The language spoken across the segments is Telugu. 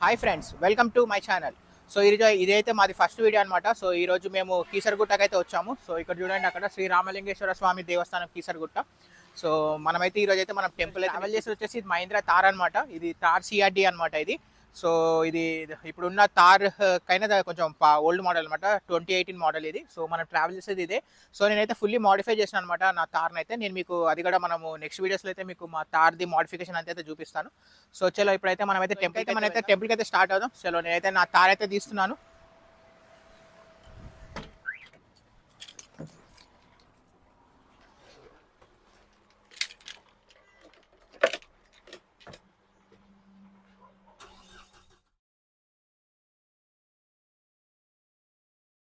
Hi friends, welcome to my channel. So ఇదైతే మాది ఫస్ట్ వీడియో అనమాట. సో ఈరోజు మేము కీసరగుట్టకైతే వచ్చాము. సో ఇక్కడ చూడండి, అక్కడ శ్రీ రామలింగేశ్వర స్వామి దేవస్థానం కీసరగుట్ట. సో మనమైతే ఈరోజు అయితే మనం టెంపుల్ అయితే ట్రావెల్ చేసి వచ్చేసి ఇది మహీంద్రా థార్ అనమాట. ఇది థార్ సిఆర్డి అనమాట ఇది. సో ఇది ఇప్పుడున్న థార్ కైనా కొంచెం ఓల్డ్ మోడల్ అనమాట, 2018 మోడల్ ఇది. సో మనం ట్రావెల్ చేసేది ఇదే. సో నేనైతే ఫుల్లీ మోడిఫై చేసిన అనమాట నా థార్ని అయితే. నేను మీకు అది కూడా మనము నెక్స్ట్ వీడియోస్లో అయితే మీకు మా థార్ది మోడిఫికేషన్ అయితే చూపిస్తాను. సో చలో ఇప్పుడైతే మనమైతే టెంపుల్కి అయితే స్టార్ట్ అవుదాం. చలో నేనైతే నా థార్ అయితే తీస్తున్నాను.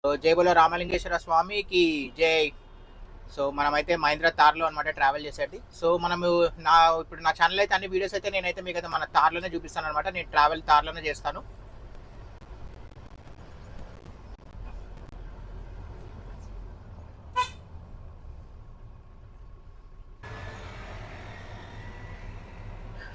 సో జై బోలో రామలింగేశ్వర స్వామికి జై. సో మనమైతే మహీంద్రా థార్లో అనమాట ట్రావెల్ చేసేది. సో మనము ఇప్పుడు నా ఛానల్ అయితే అన్ని వీడియోస్ అయితే నేనైతే మీకు అయితే మన థార్లోనే చూపిస్తాను అనమాట. నేను ట్రావెల్ థార్లోనే చేస్తాను.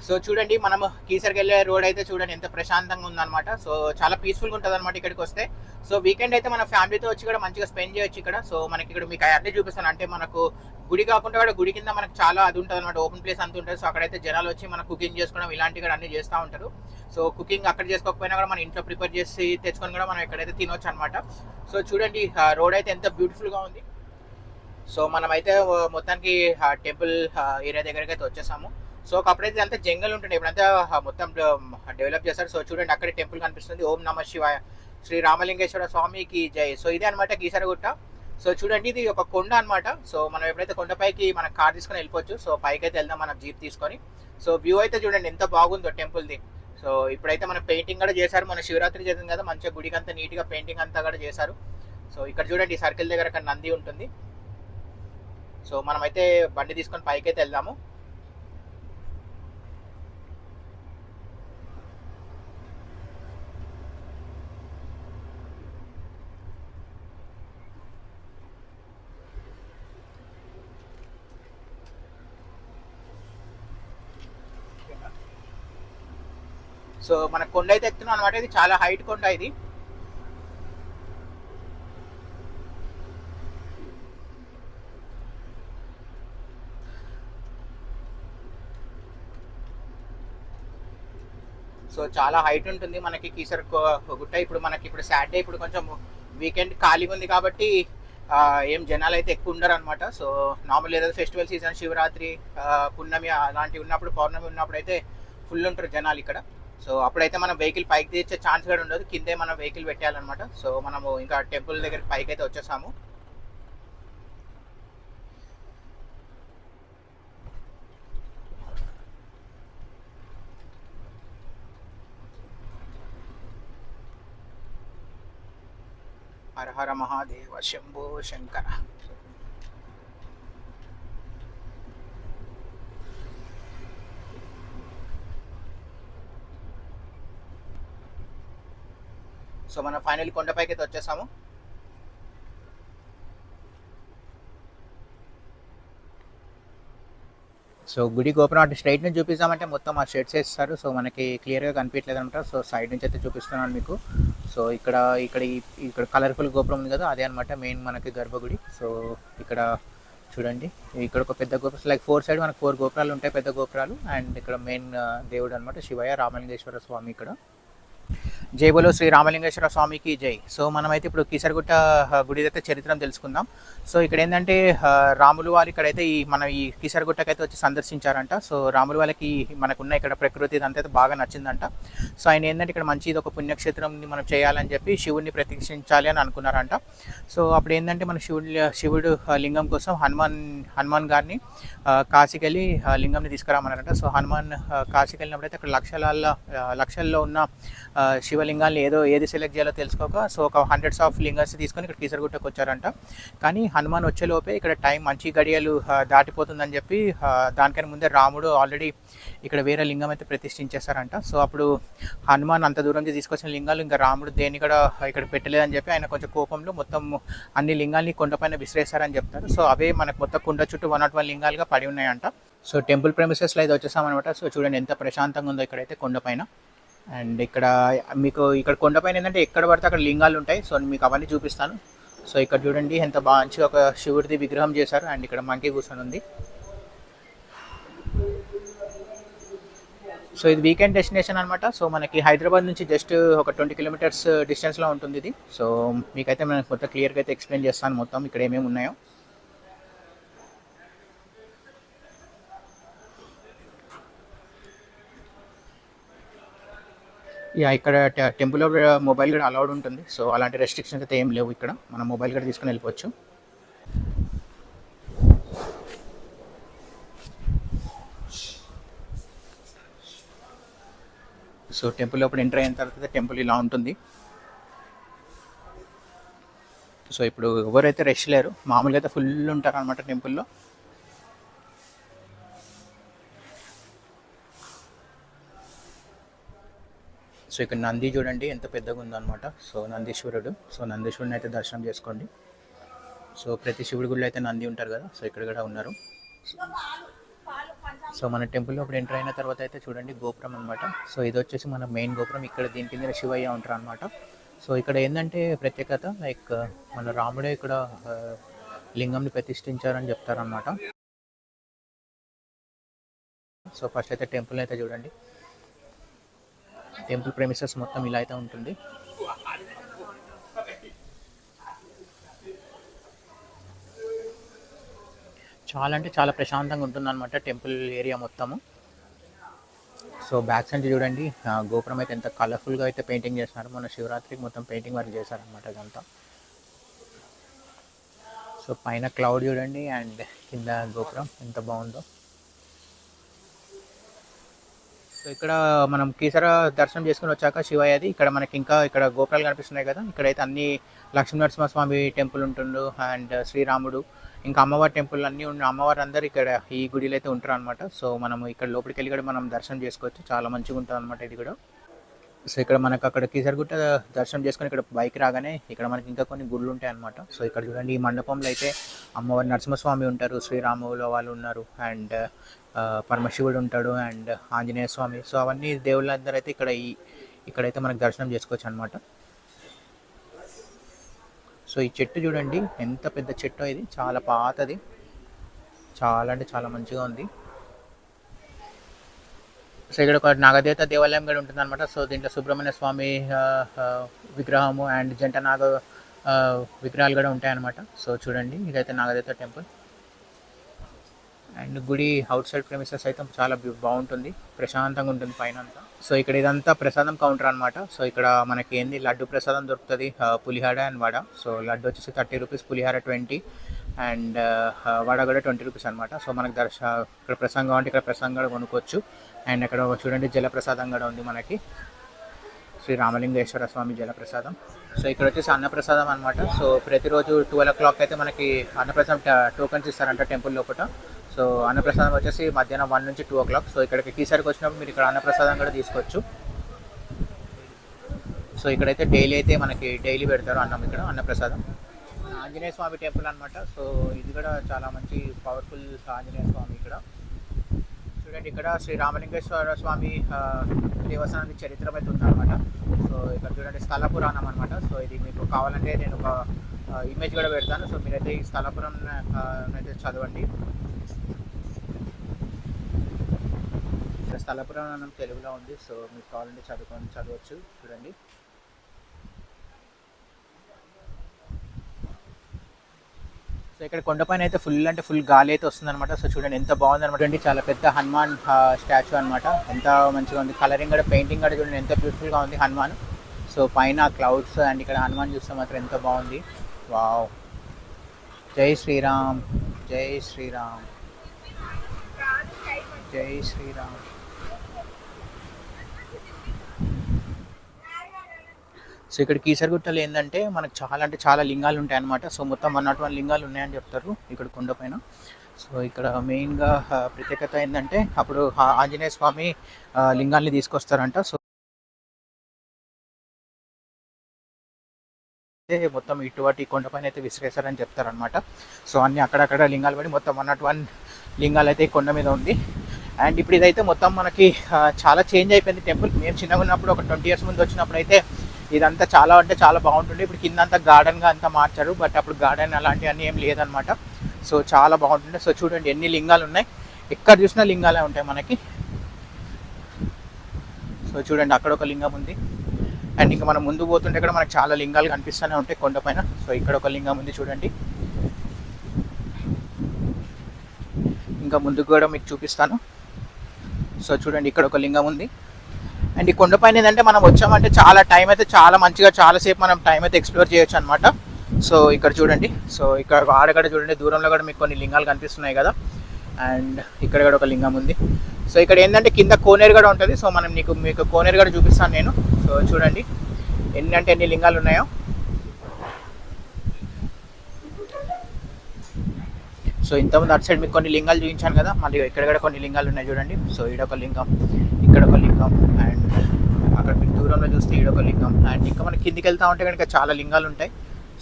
సో చూడండి, మనము కీసర్కి వెళ్ళే రోడ్ అయితే చూడండి ఎంత ప్రశాంతంగా ఉందన్నమాట. సో చాలా పీస్ఫుల్గా ఉంటుంది అనమాట ఇక్కడికి వస్తే. సో వీకెండ్ అయితే మన ఫ్యామిలీతో వచ్చి కూడా మంచిగా స్పెండ్ చేయొచ్చు ఇక్కడ. సో మనకి ఇక్కడ మీకు అన్నీ చూపిస్తాను. అంటే మనకు గుడి కాకుండా కూడా గుడి కింద మనకు చాలా అది ఉంటుంది అనమాట, ఓపెన్ ప్లేస్ అంత ఉంటుంది. సో అక్కడైతే జనాలు వచ్చి మనం కుకింగ్ చేసుకోవడం ఇలాంటివి కూడా అన్ని చేస్తూ ఉంటారు. సో కుకింగ్ అక్కడ చేసుకోకపోయినా కూడా మన ఇంట్లో ప్రిపేర్ చేసి తెచ్చుకొని కూడా మనం ఎక్కడైతే తినొచ్చు అనమాట. సో చూడండి, రోడ్ అయితే ఎంత బ్యూటిఫుల్గా ఉంది. సో మనమైతే మొత్తానికి టెంపుల్ ఏరియా దగ్గరికి అయితే వచ్చేసాము. సో అప్పుడైతే అంతా జంగల్ ఉంటుండే, ఇప్పుడంతా మొత్తం డెవలప్ చేస్తారు. సో చూడండి, అక్కడే టెంపుల్ కనిపిస్తుంది. ఓం నమ శివాయ, శ్రీ రామలింగేశ్వర స్వామికి జై. సో ఇదే అనమాట కీసరగుట్ట. సో చూడండి, ఇది ఒక కొండ అనమాట. సో మనం ఎప్పుడైతే కొండపైకి మన కార్ తీసుకొని వెళ్ళిపోవచ్చు. సో పైకి అయితే వెళ్దాం మనం జీప్ తీసుకొని. సో వ్యూ అయితే చూడండి ఎంత బాగుందో టెంపుల్ది. సో ఇప్పుడైతే మన పెయింటింగ్ కూడా చేశారు. మన శివరాత్రి జరిగింది కదా, మంచిగా గుడికి అంతా నీట్గా పెయింటింగ్ అంతా కూడా చేశారు. సో ఇక్కడ చూడండి, ఈ సర్కిల్ దగ్గర అక్కడ నంది ఉంటుంది. సో మనమైతే బండి తీసుకొని పైకి అయితే వెళ్దాము. సో మన కొండ అయితే ఎక్కుతున్నాం అనమాట. ఇది చాలా హైట్ కొండ ఇది. సో చాలా హైట్ ఉంటుంది మనకి కీసర గుట్ట. ఇప్పుడు సాటర్డే, ఇప్పుడు కొంచెం వీకెండ్ ఖాళీగా ఉంది కాబట్టి ఏం జనాలు అయితే ఎక్కువ ఉండరు అనమాట. సో నార్మల్ ఏదైతే ఫెస్టివల్ సీజన్, శివరాత్రి, పున్నమి అలాంటివి ఉన్నప్పుడు, పౌర్ణమి ఉన్నప్పుడు అయితే ఫుల్ ఉంటారు జనాలు ఇక్కడ. సో అప్పుడైతే మనం వెహికల్ పైకి తెచ్చే ఛాన్స్ కూడా ఉండదు, కిందే మనం వెహికల్ పెట్టాలన్నమాట. సో మనము ఇంకా టెంపుల్ దగ్గర పైకి అయితే వచ్చేసాము. హర హర మహాదేవ శంభో శంకర. సో మనం ఫైనల్ కొండపైకి అయితే వచ్చేసాము. సో గుడి గోపురం అటు స్ట్రైట్ నుంచి చూపిస్తామంటే మొత్తం ఆ షెడ్స్ వేస్తారు. సో మనకి క్లియర్గా కనిపించలేదు అనమాట. సో సైడ్ నుంచి అయితే చూపిస్తున్నాను మీకు. సో ఇక్కడ కలర్ఫుల్ గోపురం ఉంది కదా, అదే అనమాట మెయిన్ మనకి గర్భగుడి. సో ఇక్కడ చూడండి, ఇక్కడ ఒక పెద్ద గోపురం, లైక్ 4 సైడ్ మనకు 4 గోపురాలు ఉంటాయి, పెద్ద గోపురాలు. అండ్ ఇక్కడ మెయిన్ దేవుడు అనమాట శివయ్య రామలింగేశ్వర స్వామి ఇక్కడ. జై బోలో శ్రీ రామలింగేశ్వర స్వామికి జై. సో మనమైతే ఇప్పుడు కీసరగుట్ట గుడి అయితే చరిత్ర తెలుసుకుందాం. సో ఇక్కడ ఏంటంటే రాములు వారు ఇక్కడైతే ఈ కీసరగుట్టకైతే వచ్చి సందర్శించారంట. సో రాములు వాళ్ళకి మనకున్న ఇక్కడ ప్రకృతి ఇదంతా బాగా నచ్చిందంట. సో ఆయన ఏంటంటే ఇక్కడ మంచి ఇది ఒక పుణ్యక్షేత్రం మనం చేయాలని చెప్పి శివుడిని ప్రతిష్ఠించాలి అని అనుకున్నారంట. సో అప్పుడు ఏంటంటే మన శివుడు లింగం కోసం హనుమాన్ గారిని కాశీకి వెళ్ళి లింగంని తీసుకురామన్నారంట. సో హనుమాన్ కాశీకి వెళ్ళినప్పుడు అయితే అక్కడ లక్షల్లో ఉన్న శివలింగాన్ని ఏది సెలెక్ట్ చేయాలో తెలుసుకోక సో ఒక 100s ఆఫ్ లింగర్స్ తీసుకొని ఇక్కడ కీసరగుట్టకు వచ్చారంట. కానీ హనుమాన్ వచ్చేలోపే ఇక్కడ టైం మంచి గడియలు దాటిపోతుందని చెప్పి దానికన్నా ముందే రాముడు ఆల్రెడీ ఇక్కడ వేరే లింగం అయితే ప్రతిష్ఠించేశారంట. సో అప్పుడు హనుమాన్ అంత దూరం నుంచి తీసుకొచ్చిన లింగాలు ఇంకా రాముడు దేన్ని కూడా ఇక్కడ పెట్టలేదని చెప్పి ఆయన కొంచెం కోపంలో మొత్తం అన్ని లింగాల్ని కొండపైన విసిరేశారని చెప్తారు. సో అవే మనకు మొత్తం కొండ చుట్టూ 101 లింగాలుగా పడి ఉన్నాయంట. సో టెంపుల్ ప్రెమిసెస్లో అయితే వచ్చేసామన్నమాట. సో చూడండి ఎంత ప్రశాంతంగా ఉందో ఇక్కడైతే కొండపైన. అండ్ ఇక్కడ మీకు ఇక్కడ కొండపైన ఏంటంటే ఎక్కడ పడితే అక్కడ లింగాలు ఉంటాయి. సో మీకు అవన్నీ చూపిస్తాను. సో ఇక్కడ చూడండి ఎంత మంచిగా ఒక శివుడిది విగ్రహం చేశారు. అండ్ ఇక్కడ మంకీ కూర్చొని ఉంది. సో ఇది వీకెండ్ డెస్టినేషన్ అనమాట. సో మనకి హైదరాబాద్ నుంచి జస్ట్ ఒక 20 కిలోమీటర్స్ డిస్టెన్స్లో ఉంటుంది ఇది. సో మీకైతే నేను మొత్తం క్లియర్గా అయితే ఎక్స్ప్లెయిన్ చేస్తాను మొత్తం ఇక్కడ ఏమేమి ఉన్నాయో. ఇక్కడ టెంపుల్లో మొబైల్ కూడా అలౌడ్ ఉంటుంది. సో అలాంటి రెస్ట్రిక్షన్స్ అయితే ఏం లేవు ఇక్కడ. మనం మొబైల్ కూడా తీసుకుని వెళ్ళిపోవచ్చు. సో టెంపుల్ లోపల ఎంటర్ అయిన తర్వాత టెంపుల్ ఇలా ఉంటుంది. సో ఇప్పుడు ఎవరైతే రష్ లేరు, మామూలుగా అయితే ఫుల్ ఉంటారు అనమాట టెంపుల్లో. సో ఇక్కడ నంది చూడండి ఎంత పెద్దగా ఉందన్నమాట. సో నందీశ్వరుడు. సో నందీశ్వరుని అయితే దర్శనం చేసుకోండి. సో ప్రతి శివుడి గుడిలో అయితే నంది ఉంటారు కదా, సో ఇక్కడ కూడా ఉన్నారు. సో మన టెంపుల్లో ఇప్పుడు ఎంటర్ అయిన తర్వాత అయితే చూడండి గోపురం అనమాట. సో ఇది వచ్చేసి మన మెయిన్ గోపురం. ఇక్కడ దీని కింద శివయ్య ఉంటారు అనమాట. సో ఇక్కడ ఏంటంటే ప్రత్యేకత, లైక్ మన రాముడే ఇక్కడ లింగంని ప్రతిష్ఠించారని చెప్తారనమాట. సో ఫస్ట్ అయితే టెంపుల్ అయితే చూడండి. టెంపుల్ ప్రెమిసెస్ మొత్తం ఇలా అయితే ఉంటుంది. చాలా అంటే చాలా ప్రశాంతంగా ఉంటుందన్నమాట టెంపుల్ ఏరియా మొత్తము. సో బ్యాక్ సైడ్ చూడండి గోపురం అయితే ఎంత కలర్ఫుల్గా అయితే పెయింటింగ్ చేస్తున్నారు. మన శివరాత్రికి మొత్తం పెయింటింగ్ వర్క్ చేశారనమాట ఇదంతా. సో పైన క్లౌడ్ చూడండి అండ్ కింద గోపురం ఎంత బాగుందో. సో ఇక్కడ మనం కీసర దర్శనం చేసుకుని వచ్చాక శివయ్యది ఇక్కడ మనకి ఇంకా ఇక్కడ గోపురాలు కనిపిస్తున్నాయి కదా. ఇక్కడైతే అన్ని లక్ష్మీనరసింహస్వామి టెంపుల్ ఉంటుండు అండ్ శ్రీరాముడు ఇంకా అమ్మవారి టెంపుల్ అన్నీ ఉన్న అమ్మవారు అందరు ఇక్కడ ఈ గుడిలో అయితే ఉంటారు అనమాట. సో మనం ఇక్కడ లోపలికి వెళ్ళి కూడా మనం దర్శనం చేసుకోవచ్చు. చాలా మంచిగా ఉంటుంది అనమాట ఇది కూడా. సో ఇక్కడ మనకు అక్కడ కీసరగుట్ట దర్శనం చేసుకొని ఇక్కడ బైక్ రాగానే ఇక్కడ మనకి ఇంకా కొన్ని గుళ్ళు ఉంటాయి అనమాట. సో ఇక్కడ చూడండి ఈ మండపంలో అయితే అమ్మవారి నరసింహస్వామి ఉంటారు, శ్రీరాముల వాళ్ళు ఉన్నారు అండ్ పరమశివుడు ఉంటాడు అండ్ ఆంజనేయ స్వామి. సో అవన్నీ దేవుళ్ళందరూ అయితే ఇక్కడైతే మనకు దర్శనం చేసుకోవచ్చు అనమాట. సో ఈ చెట్టు చూడండి ఎంత పెద్ద చెట్టు, ఇది చాలా పాతది, చాలా అంటే చాలా మంచిగా ఉంది. సో ఇక్కడ ఒక నాగదేవత దేవాలయం కూడా ఉంటుంది అనమాట. సో దీంట్లో సుబ్రహ్మణ్య స్వామి విగ్రహము అండ్ జంట నాగ విగ్రహాలు కూడా ఉంటాయన్నమాట. సో చూడండి ఇదైతే నాగదేవత టెంపుల్. అండ్ గుడి అవుట్ సైడ్ ప్రెమిసెస్ అయితే చాలా బాగుంటుంది, ప్రశాంతంగా ఉంటుంది పైన అంతా. సో ఇక్కడ ఇదంతా ప్రసాదం కౌంటర్ అనమాట. సో ఇక్కడ మనకి ఏంది లడ్డు ప్రసాదం దొరుకుతుంది, పులిహార అండ్ వడ. సో లడ్డు వచ్చేసి 30 రూపీస్, పులిహార 20 అండ్ వడ కూడా 20 రూపీస్ అనమాట. సో మనకి ఇక్కడ ప్రసాదం అంటే ఇక్కడ ప్రసాదం కూడా కొనుక్కోవచ్చు. అండ్ అక్కడ చూడండి జలప్రసాదం కూడా ఉంది మనకి, శ్రీ రామలింగేశ్వర స్వామి జలప్రసాదం. సో ఇక్కడ వచ్చేసి అన్నప్రసాదం అనమాట. సో ప్రతిరోజు 12 o'clock అయితే మనకి అన్నప్రసాదం టోకన్స్ ఇస్తారంట టెంపుల్ లోపల. సో అన్నప్రసాదం వచ్చేసి మధ్యాహ్నం 1 నుంచి 2 o'clock. సో ఇక్కడికి కీసరికి వచ్చినప్పుడు మీరు ఇక్కడ అన్నప్రసాదం కూడా తీసుకోవచ్చు. సో ఇక్కడైతే డైలీ అయితే మనకి డైలీ పెడతారు అన్నం, ఇక్కడ అన్నప్రసాదం. ఆంజనేయ స్వామి టెంపుల్ అనమాట. సో ఇది కూడా చాలా మంచి పవర్ఫుల్ ఆంజనేయ స్వామి. ఇక్కడ చూడండి ఇక్కడ శ్రీ రామలింగేశ్వర స్వామి దేవస్థానానికి చరిత్ర అయితే ఉందన్నమాట. సో ఇక్కడ చూడండి స్థల పురాణం అనమాట. సో ఇది మీకు కావాలంటే నేను ఒక ఇమేజ్ కూడా పెడతాను. సో మీరైతే ఈ స్థల పురాణం అయితే చదవండి. స్థల పురాణం తెలుగులో ఉంది. సో మీకు కావాలంటే చదవచ్చు. చూడండి సో ఇక్కడ కొండపైన అయితే ఫుల్ గాలి అయితే వస్తుంది అనమాట. సో చూడండి ఎంత బాగుంది అనమాట అండి. చాలా పెద్ద హనుమాన్ స్టాచ్యూ అనమాట. ఎంత మంచిగా ఉంది, కలరింగ్ కూడా పెయింటింగ్ కూడా చూడండి ఎంత బ్యూటిఫుల్గా ఉంది హనుమాన్. సో పైన క్లౌడ్స్ అండ్ ఇక్కడ హనుమాన్ చూస్తే మాత్రం ఎంత బాగుంది. వావ్, జై శ్రీరామ్, జై శ్రీరామ్, జై శ్రీరామ్. సో ఇక్కడ కీసరగుట్టలో ఏంటంటే మనకు చాలా అంటే చాలా లింగాలు ఉంటాయి అన్నమాట. సో మొత్తం 101 లింగాలు ఉన్నాయని చెప్తారు ఇక్కడ కొండపైన. సో ఇక్కడ మెయిన్గా ప్రత్యేకత ఏంటంటే అప్పుడు ఆంజనేయ స్వామి లింగాల్ని తీసుకొస్తారంట. సో మొత్తం ఇటువంటి కొండపైన అయితే విసిరేశారని చెప్తారనమాట. సో అన్ని అక్కడక్కడ లింగాలు పడి మొత్తం 101 లింగాలు అయితే కొండ మీద ఉంది. అండ్ ఇప్పుడు ఇదైతే మొత్తం మనకి చాలా చేంజ్ అయిపోయింది టెంపుల్. మేము చిన్నగా ఉన్నప్పుడు ఒక 20 years ముందు వచ్చినప్పుడు అయితే ఇదంతా చాలా అంటే చాలా బాగుంటుండే. ఇప్పుడు కింద అంతా గార్డెన్గా అంతా మార్చారు, బట్ అప్పుడు గార్డెన్ అలాంటివన్నీ ఏం లేదనమాట. సో చాలా బాగుంటుండే. సో చూడండి ఎన్ని లింగాలు ఉన్నాయి, ఎక్కడ చూసినా లింగాలే ఉంటాయి మనకి. సో చూడండి అక్కడ ఒక లింగం ఉంది. అండ్ ఇంకా మనం ముందు పోతుంటే కూడా మనకు చాలా లింగాలు కనిపిస్తూనే ఉంటాయి కొండపైన. సో ఇక్కడ ఒక లింగం ఉంది చూడండి. ఇంకా ముందుకు కూడా మీకు చూపిస్తాను. సో చూడండి ఇక్కడ ఒక లింగం ఉంది. అండ్ ఈ కొండపైన ఏంటంటే మనం వచ్చామంటే చాలా టైం అయితే చాలా మంచిగా చాలాసేపు మనం టైం అయితే ఎక్స్ప్లోర్ చేయొచ్చు అనమాట. సో ఇక్కడ చూడండి, సో ఇక్కడ ఆడగడ చూడండి, దూరంలో కూడా మీకు కొన్ని లింగాలు కనిపిస్తున్నాయి కదా. అండ్ ఇక్కడ కూడా ఒక లింగం ఉంది. సో ఇక్కడ ఏంటంటే కింద కోనేరు కూడా ఉంటుంది. సో మనం మీకు కోనేరు కూడా చూపిస్తాను నేను. సో చూడండి ఎన్ని లింగాలు ఉన్నాయో. సో ఇంతకుముందు అటు సైడ్ మీకు కొన్ని లింగాలు చూపించాను కదా, మళ్ళీ ఇక్కడ కూడా కొన్ని లింగాలు ఉన్నాయి చూడండి. సో ఈడొక లింగం, ఇక్కడ ఒక లింగం, అండ్ అక్కడ మీకు దూరంలో చూస్తే ఈడొక లింగం. అండ్ ఇంకా మనం కిందికి వెళ్తా ఉంటే కనుక చాలా లింగాలు ఉంటాయి.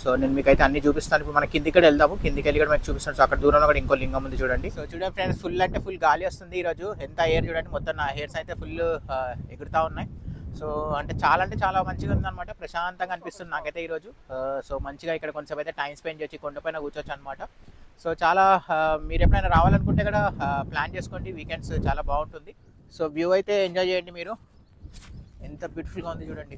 సో నేను మీకు అయితే అన్ని చూపిస్తాను. ఇప్పుడు మనం కిందికి వెళ్దాము, కిందికి వెళ్ళి కూడా మీకు చూపిస్తాను. సో అక్కడ దూరంలో కూడా ఇంకో లింగం ఉంది చూడండి. సో చూడండి ఫ్రెండ్స్, ఫుల్ అంటే ఫుల్ గాలి వస్తుంది ఈరోజు. ఎంత ఎయిర్ చూడండి, మొత్తం నా హెయిర్స్ అయితే ఫుల్ ఎగురుతూ ఉన్నాయి. సో అంటే చాలా మంచిగా ఉందన్నమాట, ప్రశాంతంగా అనిపిస్తుంది నాకైతే ఈరోజు. సో మంచిగా ఇక్కడ కొంచెం అయితే టైం స్పెండ్ చేసి కొండపైన కూర్చోవచ్చు అనమాట. సో చాలా మీరు ఎప్పుడైనా రావాలనుకుంటే కూడా ప్లాన్ చేసుకోండి, వీకెండ్స్ చాలా బాగుంటుంది. సో వ్యూ అయితే ఎంజాయ్ చేయండి మీరు. ఎంత బ్యూటిఫుల్గా ఉంది చూడండి.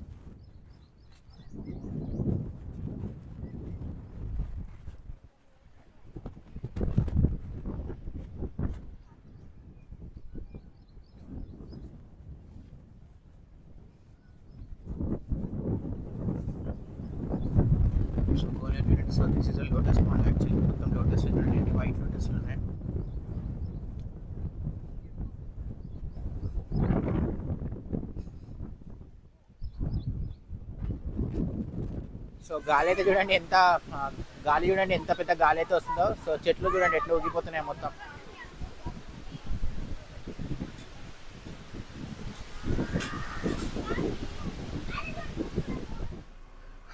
సో కోనేరు చూడండి. So this is a lotus pond actually. మొత్తం లోటస్ చూడండి, వైట్ లోటస్లు ఉన్నాయి. సో గాలి అయితే చూడండి ఎంత పెద్ద గాలి అయితే వస్తుందో. సో చెట్లు చూడండి ఎట్లా ఊగిపోతున్నాయి మొత్తం.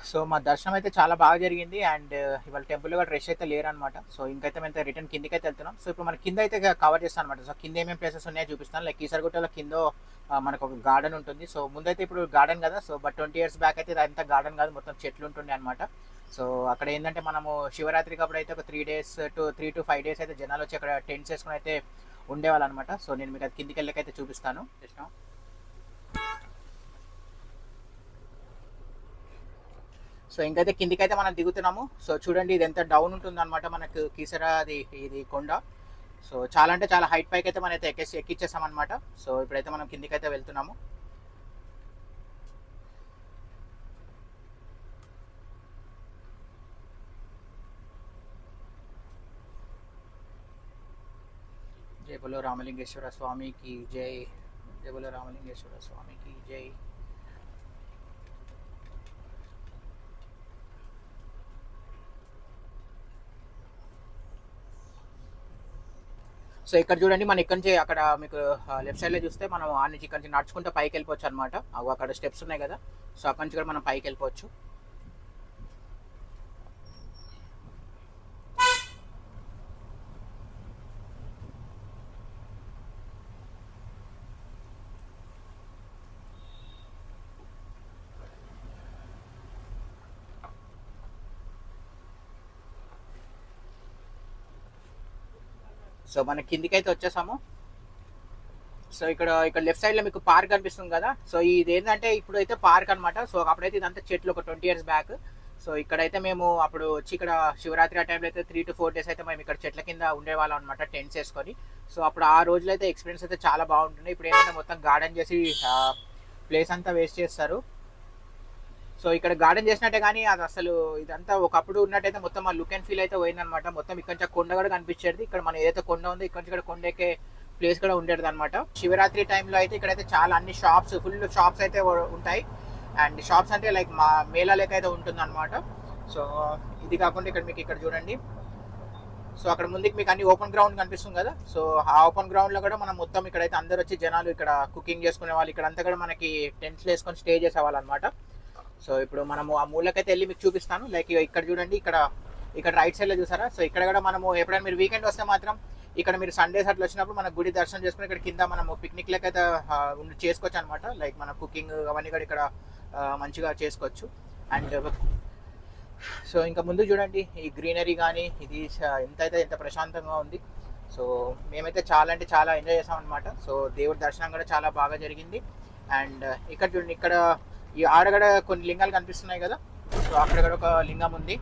సో మా దర్శనం అయితే చాలా బాగా జరిగింది. అండ్ ఇవాళ టెంపుల్ కూడా రష్ అయితే లేరు అనమాట. సో ఇంకైతే మేము రిటర్న్ కిందికి అయితే వెళ్తున్నాం. సో ఇప్పుడు మన కింద అయితే కవర్ చేస్తాను అనమాట. సో కింద ఏమేమి ప్లేసెస్ ఉన్నాయో చూపిస్తాను. లైక్ కీసరగుట్టలో కింద మనకు ఒక గార్డెన్ ఉంటుంది. సో ముందైతే ఇప్పుడు గార్డెన్ కదా. సో బట్ 20 years బ్యాక్ అయితే ఇదంతా గార్డెన్ కాదు, మొత్తం చెట్లు ఉంటుండే అనమాట. సో అక్కడ ఏంటంటే మనము శివరాత్రికి అప్పుడు అయితే ఒక 3 to 5 days అయితే జనాలు వచ్చి అక్కడ టెంట్స్ వేసుకుని అయితే ఉండేవాళ్ళు అనమాట. సో నేను మీకు అది కిందికి వెళ్ళకైతే చూపిస్తాను. సో ఇంకైతే కిందికైతే మనం దిగుతున్నాము. సో చూడండి ఇది ఎంత డౌన్ ఉంటుంది అనమాట మనకు కీసరా ఇది కొండ. సో చాలా అంటే చాలా హైట్ పైకి అయితే మనం అయితే ఎక్కిచ్చేసాం అనమాట. సో ఇప్పుడైతే మనం కిందికైతే వెళ్తున్నాము. జై బోలో రామలింగేశ్వర స్వామికి జై. జై బోలో రామలింగేశ్వర స్వామికి జై. సో ఇక్కడ చూడండి, మనం ఇక్కడ నుంచి అక్కడ మీకు లెఫ్ట్ సైడ్లో చూస్తే మనం ఆ నుంచి ఇక్కడ నుంచి నడుచుకుంటే పైకి వెళ్ళిపోవచ్చు అనమాట. అక్కడ స్టెప్స్ ఉన్నాయి కదా. సో అక్కడి నుంచి కూడా మనం పైకి వెళ్ళిపోవచ్చు. సో మన కిందికైతే వచ్చేసాము. సో ఇక్కడ లెఫ్ట్ సైడ్లో మీకు పార్క్ కనిపిస్తుంది కదా. సో ఇది ఏంటంటే ఇప్పుడు అయితే పార్క్ అనమాట. సో అప్పుడైతే ఇదంతా చెట్లు ఒక 20 years బ్యాక్. సో ఇక్కడైతే మేము అప్పుడు వచ్చి ఇక్కడ శివరాత్రి ఆ టైంలో అయితే 3 to 4 days అయితే మేము ఇక్కడ చెట్ల కింద ఉండేవాళ్ళం అనమాట, టెంట్స్ వేసుకొని. సో అప్పుడు ఆ రోజులు అయితే ఎక్స్పీరియన్స్ అయితే చాలా బాగుంటుంది. ఇప్పుడు ఏంటంటే మొత్తం గార్డెన్ చేసి ప్లేస్ అంతా వేస్ట్ చేస్తారు. సో ఇక్కడ గార్డెన్ చేసినట్టే కానీ అది అసలు ఇదంతా ఒకప్పుడు ఉన్నట్టయితే మొత్తం ఆ లుక్ అండ్ ఫీల్ అయితే పోయిందనమాట. మొత్తం ఇక్కడ నుంచి కొండ కూడా కనిపించేది. ఇక్కడ మన ఏదైతే కొండ ఉందో ఇక్కడ నుంచి ఇక్కడ కొండ ఎక్కే ప్లేస్ కూడా ఉండేది అనమాట. శివరాత్రి టైంలో అయితే ఇక్కడైతే చాలా అన్ని షాప్స్, ఫుల్ షాప్స్ అయితే ఉంటాయి. అండ్ షాప్స్ అంటే లైక్ మా మేళా లెక్క అయితే ఉంటుంది అనమాట. సో ఇది కాకుండా ఇక్కడ మీకు ఇక్కడ చూడండి. సో అక్కడ ముందుకు మీకు అన్ని ఓపెన్ గ్రౌండ్ కనిపిస్తుంది కదా. సో ఆ ఓపెన్ గ్రౌండ్లో కూడా మనం మొత్తం ఇక్కడైతే అందరు వచ్చి జనాలు ఇక్కడ కుకింగ్ చేసుకునే వాళ్ళు, ఇక్కడంతా కూడా మనకి టెంట్స్ వేసుకొని స్టే చేసేవాళ్ళు అనమాట. సో ఇప్పుడు మనము ఆ మూలకైతే వెళ్ళి మీకు చూపిస్తాను. లైక్ ఇక్కడ చూడండి, ఇక్కడ రైట్ సైడ్లో చూసారా. సో ఇక్కడ కూడా మనము ఎప్పుడైనా మీరు వీకెండ్ వస్తే మాత్రం ఇక్కడ మీరు సండేస్ అట్లా వచ్చినప్పుడు మన గుడి దర్శనం చేసుకుని ఇక్కడ కింద మనము పిక్నిక్ లెక్క అయితే చేసుకోవచ్చు అనమాట. లైక్ మన కుకింగ్ అవన్నీ కూడా ఇక్కడ మంచిగా చేసుకోవచ్చు. అండ్ సో ఇంకా ముందు చూడండి ఈ గ్రీనరీ కానీ ఇది ఎంత ప్రశాంతంగా ఉంది. సో మేమైతే చాలా అంటే చాలా ఎంజాయ్ చేసాం అనమాట. సో దేవుడి దర్శనం కూడా చాలా బాగా జరిగింది. అండ్ ఇక్కడ చూడండి, ఇక్కడ ఈ ఆడగడ కొన్ని లింగాలు కనిపిస్తున్నాయి కదా, సో అక్కడ కూడా ఒక లింగం ఉంది.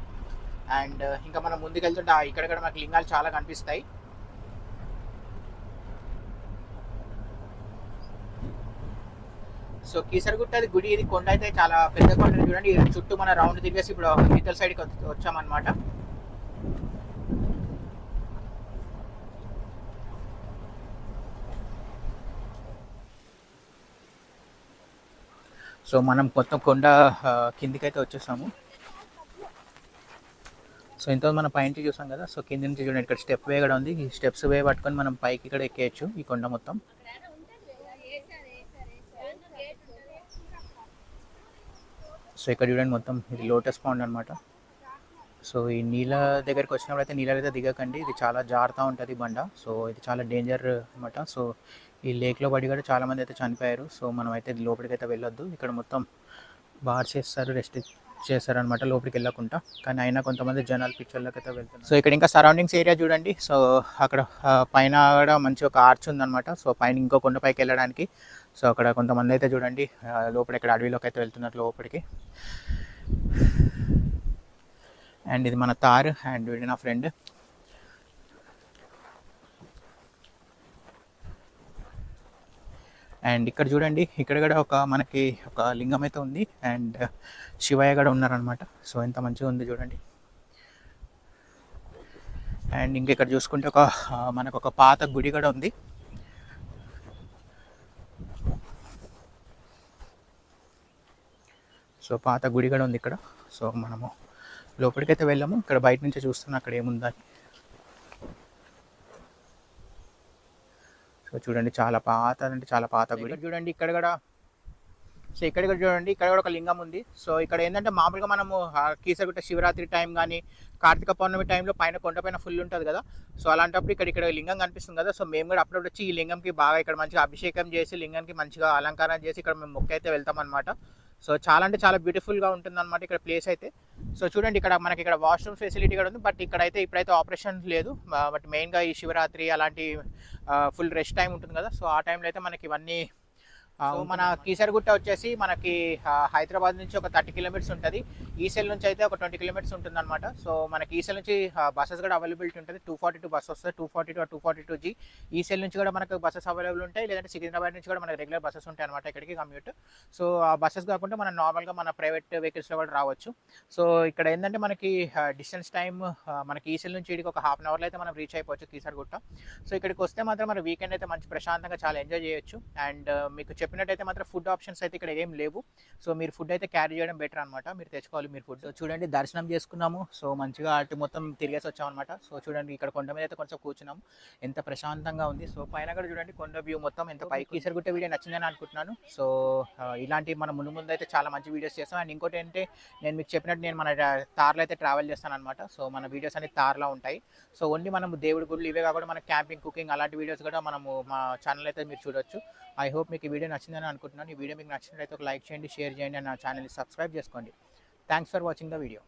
అండ్ ఇంకా మనం ముందుకు వెళ్తుంటే ఇక్కడ కూడా మనకి లింగాలు చాలా కనిపిస్తాయి. సో కీసరగుట్ట గుడి, ఇది కొండ అయితే చాలా పెద్ద కొండ చూడండి. చుట్టూ మన రౌండ్ తిరిగేసి ఇప్పుడు ఇతల సైడ్కి వచ్చామన్నమాట. సో మనం కొత్త కొండ కిందికైతే వచ్చేసాము. సో ఇంత మనం పైనుంచి చూసాం కదా, సో కింది నుంచి చూడండి ఇక్కడ స్టెప్ వే కూడా ఉంది. ఈ స్టెప్స్ వే పట్టుకొని మనం పైకి ఇక్కడ ఎక్కేయచ్చు ఈ కొండ మొత్తం. సో ఇక్కడ చూడండి మొత్తం ఇది లోటస్ పాండ్ అనమాట. సో ఈ నీళ్ళ దగ్గరికి వచ్చినప్పుడు అయితే నీళ్ళ అయితే దిగకండి, ఇది చాలా జారుతూ ఉంటుంది బండ. సో ఇది చాలా డేంజర్ అనమాట. సో ఈ లేక్లో పడి కూడా చాలామంది అయితే చనిపోయారు. సో మనం అయితే లోపలికి అయితే వెళ్ళొద్దు, ఇక్కడ మొత్తం బార్ చేస్తారు, రెస్ట్ చేస్తారనమాట లోపలికి వెళ్ళకుండా. కానీ అయినా కొంతమంది జనాలు పిక్చర్లోకి అయితే వెళ్తారు. సో ఇక్కడ ఇంకా సరౌండింగ్స్ ఏరియా చూడండి. సో అక్కడ పైన కూడా మంచి ఒక ఆర్చ్ ఉందన్నమాట. సో పైన ఇంకో కొండపైకి వెళ్ళడానికి. సో అక్కడ కొంతమంది అయితే చూడండి లోపల ఇక్కడ అడవిలోకి అయితే వెళ్తున్నారు లోపలికి. అండ్ ఇది మన తార్ అండ్ వీడి నా ఫ్రెండ్. అండ్ ఇక్కడ చూడండి, ఇక్కడ కూడా మనకి ఒక లింగం అయితే ఉంది. అండ్ శివయ్య కూడా ఉన్నారనమాట. సో ఎంత మంచిగా ఉంది చూడండి. అండ్ ఇంక ఇక్కడ చూసుకుంటే మనకు ఒక పాత గుడి కూడా ఉంది. సో పాత గుడి కూడా ఉంది ఇక్కడ. సో మనము లోపలికైతే వెళ్ళాము, ఇక్కడ బయట నుంచి చూస్తున్నాం అక్కడ ఏముందని. సో చూడండి చాలా పాత అంటే చాలా పాత గుడి. చూడండి ఇక్కడ కూడా, సో ఇక్కడ కూడా చూడండి, ఇక్కడ కూడా ఒక లింగం ఉంది. సో ఇక్కడ ఏంటంటే మామూలుగా మనము కీసరగుట్ట శివరాత్రి టైం కానీ కార్తీక పౌర్ణమి టైంలో పైన కొండపైన ఫుల్ ఉంటుంది కదా. సో అలాంటప్పుడు ఇక్కడ లింగం కనిపిస్తుంది కదా. సో మేము కూడా అప్పుడప్పుడు వచ్చి ఈ లింగంకి బాగా ఇక్కడ మంచిగా అభిషేకం చేసి లింగానికి మంచిగా అలంకారం చేసి ఇక్కడ మేము మొక్క అయితే వెళ్తాం అనమాట. సో చాలా అంటే చాలా బ్యూటిఫుల్గా ఉంటుంది అనమాట ఇక్కడ ప్లేస్ అయితే. సో చూడండి ఇక్కడ మనకి ఇక్కడ వాష్రూమ్ ఫెసిలిటీ కూడా ఉంది. బట్ ఇప్పుడైతే ఆపరేషన్ లేదు. బట్ మెయిన్గా ఈ శివరాత్రి అలాంటి ఫుల్ రెస్ట్ టైం ఉంటుంది కదా. సో ఆ టైంలో అయితే మనకి ఇవన్నీ మన కీసరగుట్ట వచ్చేసి మనకి హైదరాబాద్ నుంచి ఒక 30 కిలోమీటర్స్ ఉంటుంది. ఈసెల్ నుంచి అయితే ఒక 20 కిలోమీటర్స్ ఉంటుంది అనమాట. సో మనకి ఈసెల్ నుంచి బస్సెస్ కూడా అవైలబిలిటీ ఉంటుంది. 242 బస్ వస్తుంది, 242 or 242G. ఈసెల్ నుంచి కూడా మనకు బస్సెస్ అవైలబుల్ ఉంటాయి. లేదంటే సికింద్రాబాద్ నుంచి కూడా మనకి రెగ్యులర్ బస్సెస్ ఉంటాయి అనమాట ఇక్కడికి కమ్యూట్. సో ఆ బస్సెస్ కాకుండా మనం నార్మల్గా మన ప్రైవేట్ వెహికల్స్లో కూడా రావచ్చు. సో ఇక్కడ ఏంటంటే మనకి డిస్టెన్స్ టైం మనకి ఈసెల్ నుంచి ఇక్కడికి ఒక ½ an hourలో అయితే మనం రీచ్ అయిపోవచ్చు కీసరగుట్ట. సో ఇక్కడికి వస్తే మాత్రం మన వీకెండ్ అయితే మంచి ప్రశాంతంగా చాలా ఎంజాయ్ చేయొచ్చు. అండ్ మీకు చెప్పినట్టయితే మాత్రం ఫుడ్ ఆప్షన్స్ అయితే ఇక్కడ ఏం లేవు. సో మీరు ఫుడ్ అయితే క్యారీ చేయడం బెటర్ అనమాట, మీరు తెచ్చుకోవాలి మీరు ఫుడ్. సో చూడండి దర్శనం చేసుకున్నాము. సో మంచిగా అటు మొత్తం తిరిగేసి వచ్చాం అనమాట. సో చూడండి ఇక్కడ కొండ మీద అయితే కొంచెం కూర్చున్నాము, ఎంత ప్రశాంతంగా ఉంది. సో పైన కూడా చూడండి కొండ వ్యూ మొత్తం ఎంత పైకి. కీసరగుట్ట వీడియో నచ్చిందని అనుకుంటున్నాను. సో ఇలాంటి మనం ముందు అయితే చాలా మంచి వీడియోస్ చేస్తాం. అండ్ ఇంకోటి ఏంటంటే నేను మీకు చెప్పినట్టు నేను మన తార్లో అయితే ట్రావెల్ చేస్తాను అనమాట. సో మన వీడియోస్ అనేవి తార్లో ఉంటాయి. సో ఓన్లీ మనము దేవుడి గుళ్ళు ఇవే కాకుండా మన క్యాంపింగ్ కుకింగ్ అలాంటి వీడియోస్ కూడా మనము మా ఛానల్ అయితే మీరు చూడొచ్చు. ఐ హోప్ మీకు ఈ వీడియో నచ్చిందని అనుకుంటున్నాను. ఈ వీడియో మీకు నచ్చినట్లయితే ఒక లైక్ చేయండి, షేర్ చేయండి, అండ్ నా ఛానల్ని సబ్స్క్రైబ్ చేసుకోండి. Thanks for watching the video.